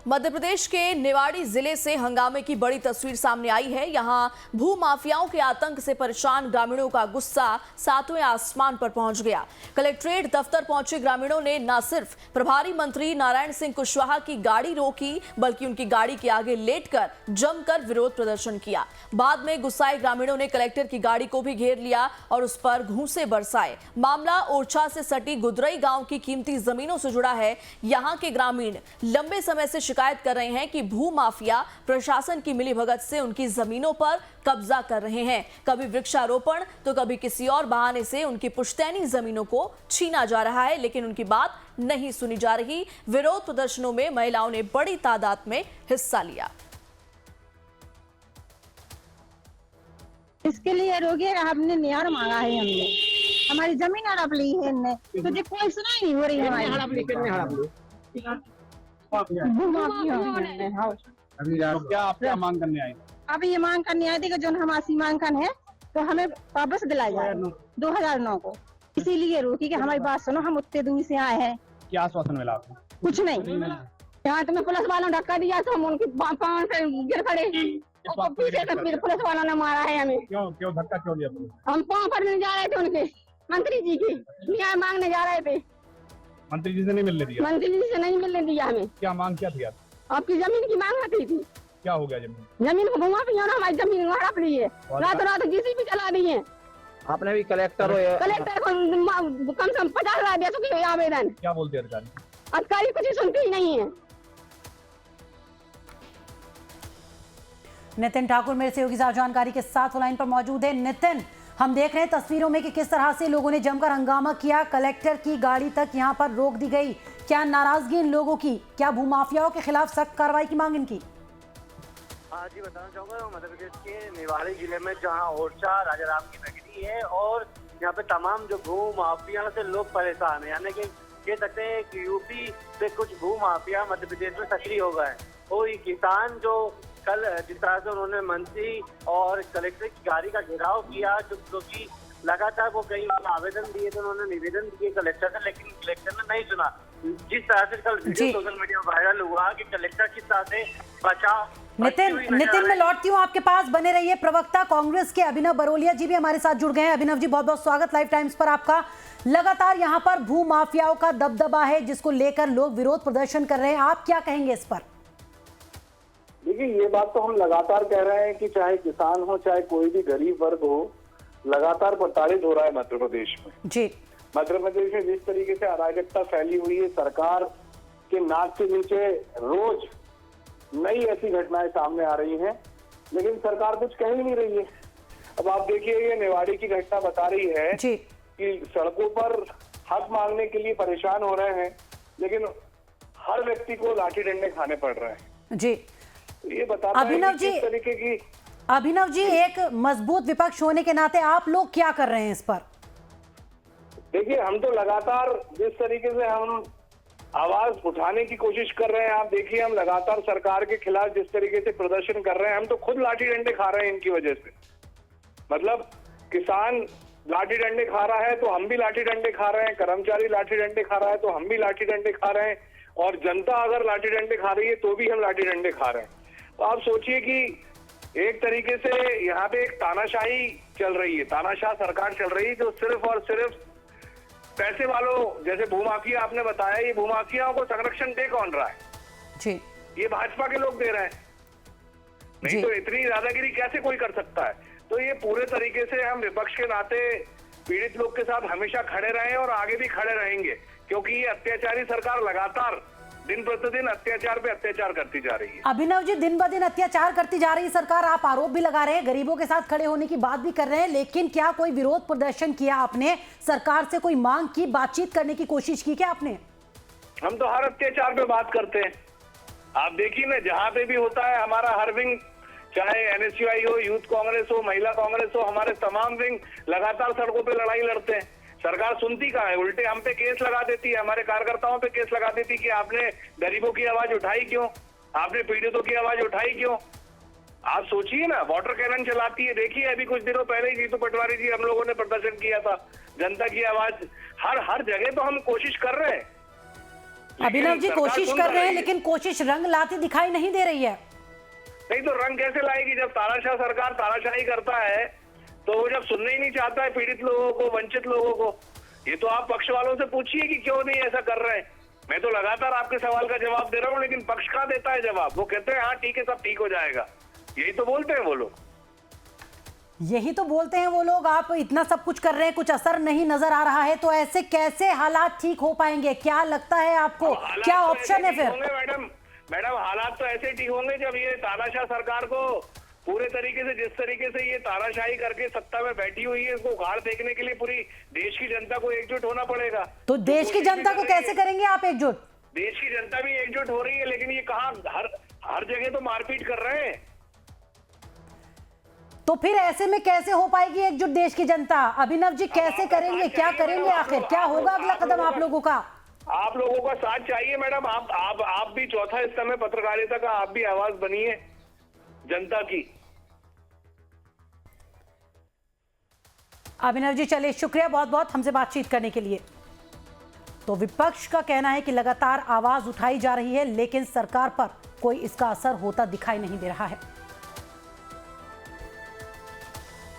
मध्य प्रदेश के निवाड़ी जिले से हंगामे की बड़ी तस्वीर सामने आई है। यहां भू माफियाओं के आतंक से परेशान ग्रामीणों का गुस्सा सातवें आसमान पर पहुंच गया। कलेक्ट्रेट दफ्तर पहुंचे ग्रामीणों ने न सिर्फ प्रभारी मंत्री नारायण सिंह कुशवाहा की गाड़ी रोकी, बल्कि उनकी गाड़ी के आगे लेटकर जमकर विरोध प्रदर्शन किया। बाद में गुस्साए ग्रामीणों ने कलेक्टर की गाड़ी को भी घेर लिया और उस पर घूंसे बरसाए। मामला ओरछा से सटी गुदरई गांव की कीमती जमीनों से जुड़ा है। यहां के ग्रामीण लंबे समय से शिकायत कर रहे हैं कि भू माफिया प्रशासन की मिलीभगत से उनकी जमीनों पर कब्जा कर रहे हैं। कभी वृक्षारोपण तो कभी किसी और बहाने से उनकी पुश्तैनी जमीनों को छीना जा रहा है, लेकिन उनकी बात नहीं सुनी जा रही। विरोध प्रदर्शनों में महिलाओं ने बड़ी तादाद में हिस्सा लिया। इसके लिए रोगिए, हमने न्याय मांगा है। हमने हमारी जमीन हड़प ली है इनने, तो कोई सुनाई नहीं हो रही है हमारी। क्या आप क्या मांग करने आए? अब ये मांग करने आए थे कि जो हमारी मांगन है तो हमें वापस दिलाया जाए 2009 को। इसीलिए रोकी कि हमारी बात सुनो, हम उतने दूर से आए हैं। क्या आश्वासन मिला आपको? कुछ नहीं। यहाँ तुम्हें पुलिस वालों ने धक्का दिया तो हम उनकी पाँव पे गिर पड़े। पीछे से पुलिस वालों ने मारा है हमें। क्यों धक्का क्यों दिया? हम पाँव पर नहीं जा रहे थे, उनके मंत्री जी की न्याय मांगने जा रहे थे। मंत्री जी से नहीं मिलने दिया? मंत्री जी से नहीं मिलने दिया हमें। क्या मांग क्या थी? आपकी जमीन की मांग आती थी। क्या हो गया? जमीन को घुमा भी हमारी जमीन हड़प ली है, रात किसी भी चला दी है। आपने भी कलेक्टर को कम से कम 50,000 दे चुकी है आवेदन। क्या बोलते हैं अधिकारी? अधिकारी कुछ सुनते ही नहीं है। नितिन ठाकुर मेरे सहयोगी जानकारी के साथ लाइन पर मौजूद है। नितिन, हम देख रहे हैं तस्वीरों में कि किस तरह से लोगों ने जमकर हंगामा किया, कलेक्टर की गाड़ी तक यहां पर रोक दी गई। क्या नाराजगी इन लोगों की? क्या भूमाफियाओं के खिलाफ सख्त कार्रवाई की मांग इनकी? हाँ जी, बताना चाहूँगा मध्य प्रदेश के निवाड़ी जिले में जहाँ ओरछा राजा राम की नगरी है और यहाँ पे तमाम जो भू माफिया से लोग परेशान है, यानी कि कह सकते हैं कि यूपी से कुछ भू माफिया मध्य प्रदेश में सक्रिय हो गए हैं। और ये किसान जो कल जिस तरह से उन्होंने मंत्री और कलेक्टर की गाड़ी का घेराव किया, जो कि लगातार वो कई आवेदन दिए थे, उन्होंने निवेदन दिए कलेक्टर से, लेकिन कलेक्टर ने नहीं सुना। जिस तरह से कल वीडियो सोशल मीडिया में वायरल हुआ कि कलेक्टर किस तरह से बचाव। नितिन मैं लौटती हूँ आपके पास, बने रहिए। प्रवक्ता कांग्रेस के अभिनव बरोलिया जी भी हमारे साथ जुड़ गए हैं। अभिनव जी, बहुत बहुत स्वागत लाइव टाइम्स पर आपका। लगातार यहाँ पर भू माफियाओं का दबदबा है जिसको लेकर लोग विरोध प्रदर्शन कर रहे हैं, आप क्या कहेंगे इस पर? देखिए, ये बात तो हम लगातार कह रहे हैं कि चाहे किसान हो चाहे कोई भी गरीब वर्ग हो, लगातार प्रताड़ित हो रहा है मध्य प्रदेश में जी। मध्य प्रदेश में जिस तरीके से अराजकता फैली हुई है, सरकार के नाक के नीचे रोज नई ऐसी घटनाएं सामने आ रही हैं, लेकिन सरकार कुछ कह ही नहीं रही है। अब आप देखिए, ये निवाड़ी की घटना बता रही है जी कि सड़कों पर हक मांगने के लिए परेशान हो रहे हैं, लेकिन हर व्यक्ति को लाठी डंडे खाने पड़ रहे हैं जी। ये बताता है अभिनव कि जी, किस तरीके की। अभिनव जी, एक मजबूत विपक्ष होने के नाते आप लोग क्या कर रहे हैं इस पर? देखिए, हम तो लगातार जिस तरीके से हम आवाज उठाने की कोशिश कर रहे हैं, आप देखिए हम लगातार सरकार के खिलाफ जिस तरीके से प्रदर्शन कर रहे हैं, हम तो खुद लाठी डंडे खा रहे हैं इनकी वजह से। मतलब किसान लाठी डंडे खा रहा है तो हम भी लाठी डंडे खा रहे हैं, कर्मचारी लाठी डंडे खा रहा है तो हम भी लाठी डंडे खा रहे हैं, और जनता अगर लाठी डंडे खा रही है तो भी हम लाठी डंडे खा रहे हैं। तो आप सोचिए कि एक तरीके से यहाँ पे एक तानाशाही चल रही है, तानाशाह सरकार चल रही है, जो सिर्फ और सिर्फ पैसे वालों जैसे भूमाफिया आपने बताया, ये भूमाफियाओं को संरक्षण दे कौन रहा है? जी, ये भाजपा के लोग दे रहे हैं। नहीं तो इतनी दादागिरी कैसे कोई कर सकता है? तो ये पूरे तरीके से हम विपक्ष के नाते पीड़ित लोग के साथ हमेशा खड़े रहे और आगे भी खड़े रहेंगे, क्योंकि ये अत्याचारी सरकार लगातार दिन प्रतिदिन अत्याचार पे अत्याचार करती जा रही है। अभिनव जी, दिन ब दिन अत्याचार करती जा रही सरकार, आप आरोप भी लगा रहे हैं, गरीबों के साथ खड़े होने की बात भी कर रहे हैं, लेकिन क्या कोई विरोध प्रदर्शन किया आपने? सरकार से कोई मांग की, बातचीत करने की कोशिश की क्या आपने? हम तो हर अत्याचार पे बात करते हैं। आप देखिए ना, जहाँ पे भी होता है हमारा हर विंग, चाहे एनएसयूआई हो, यूथ कांग्रेस हो, महिला कांग्रेस हो, हमारे तमाम विंग लगातार सड़कों पे लड़ाई लड़ते हैं। सरकार सुनती कहाँ है? उल्टे हम पे केस लगा देती है, हमारे कार्यकर्ताओं पे केस लगा देती कि आपने गरीबों की आवाज उठाई क्यों, आपने पीड़ितों की आवाज उठाई क्यों। आप सोचिए ना, वाटर कैनन चलाती है। देखिए, अभी कुछ दिनों पहले ही जीतू पटवारी जी, हम लोगों ने प्रदर्शन किया था, जनता की आवाज। हर जगह तो हम कोशिश कर रहे हैं। अभिनव जी सरकार कोशिश सुन कर रहे हैं, रही है। लेकिन कोशिश रंग लाती दिखाई नहीं दे रही है। नहीं तो रंग कैसे लाएगी जब तानाशाह सरकार तानाशाही करता है, तो वो जब सुनने ही नहीं चाहता है पीड़ित लोगों को, वंचित लोगों को। ये तो आप पक्ष वालों से पूछिए कि क्यों नहीं ऐसा कर रहे हैं। मैं तो लगातार आपके सवाल का जवाब दे रहा हूँ, लेकिन पक्ष कहाँ देता है जवाब। वो कहते हैं हाँ ठीक है, सब ठीक हो जाएगा। यही तो बोलते हैं वो लोग। यही तो बोलते हैं वो लोग। आप इतना सब कुछ कर रहे हैं, कुछ असर नहीं नजर आ रहा है, तो ऐसे कैसे हालात ठीक हो पाएंगे? क्या लगता है आपको, हालात क्या तो ऑप्शन ऐसे है ठीक फिर? होंगे मैडम हालात तो ऐसे ठीक होंगे जब ये तानाशाह सरकार को पूरे तरीके से, जिस तरीके से ये तानाशाही करके सत्ता में बैठी हुई है, इसको उखाड़ फेंकने के लिए पूरी देश की जनता को एकजुट होना पड़ेगा। तो देश की जनता को कैसे करेंगे आप एकजुट? देश की जनता भी एकजुट हो रही है, लेकिन ये कहाँ, हर जगह तो मारपीट कर रहे हैं। तो फिर ऐसे में कैसे हो पाएगी एकजुट देश की जनता? अभिनव जी कैसे करेंगे, क्या करेंगे आखिर? क्या होगा अगला कदम आप लोगों का? आप लोगों का साथ चाहिए मैडम। आप भी चौथा इस समय पत्रकारिता का आप भी आवाज बनिए जनता की। अभिनव जी चलिए, शुक्रिया बहुत बहुत हमसे बातचीत करने के लिए। तो विपक्ष का कहना है कि लगातार आवाज उठाई जा रही है, लेकिन सरकार पर कोई इसका असर होता दिखाई नहीं दे रहा है।